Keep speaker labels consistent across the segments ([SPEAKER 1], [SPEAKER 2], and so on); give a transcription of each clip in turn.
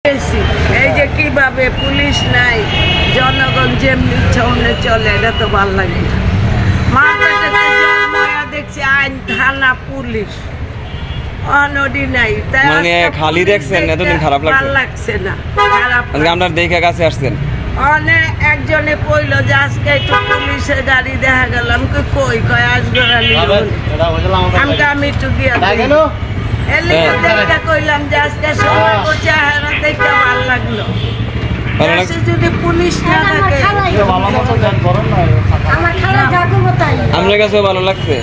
[SPEAKER 1] এই যে কিভাবে পুলিশ নাই, জনগণ যেমনি ইচ্ছা চলে, এটা তো ভালো লাগে না। মার্কেটে জন্ময়া দেখছি আইন, থানা, পুলিশ অনডি নাই। তাই
[SPEAKER 2] মানে খালি দেখছেন, এতদিন খারাপ লাগছে?
[SPEAKER 1] ভালো লাগছে না, খারাপ
[SPEAKER 2] আজকে আমরা দেখে কাছে আসছেন।
[SPEAKER 1] অনেক একজনে কইলো যে আজকে একটু পুলিশের গাড়ি দেখা গেল। আমি কই কয় আসবে আমি একটু দিয়ে কইলাম যে আজকে সময় চেহারা দেখতে ভালো লাগলো।
[SPEAKER 2] ভালো লাগছে?
[SPEAKER 1] যদি পুলিশ না থাকে
[SPEAKER 2] আপনার কাছেও ভালো লাগছে?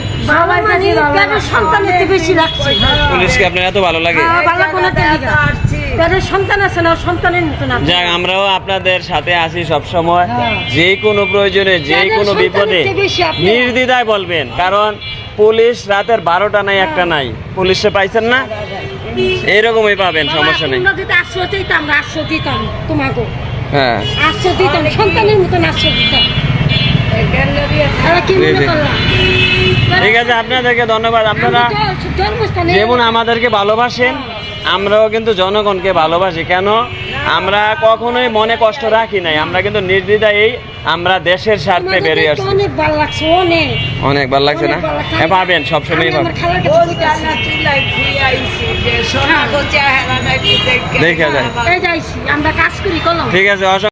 [SPEAKER 2] পুলিশকে আপনার এত ভালো লাগে? যাক, আমরাও আপনাদের সাথে আছি সব সময়। যে কোনো প্রয়োজনে, যে কোনো বিপদে নির্দ্বিধায় বলবেন, কারণ পুলিশ রাতের 12টা নাই, একটা নাই। পুলিশে পাইছেন না, এইরকমই পাবেন, সমস্যা নেই। হ্যাঁ, ঠিক আছে, আপনাদেরকে ধন্যবাদ। আপনারা যেমন আমাদেরকে ভালোবাসেন, আমরাও কিন্তু জনগণকে ভালোবাসি। কেন? আমরা কখনোই মনে কষ্ট রাখি নাই। আমরা কিন্তু নির্দ্বিধায় আমরা দেশের স্বার্থে বেরিয়ে আসছি। অনেক ভালো লাগছে না? হ্যাঁ, পাবেন, সবসময় পাবেন। দেখা যায়। ঠিক আছে।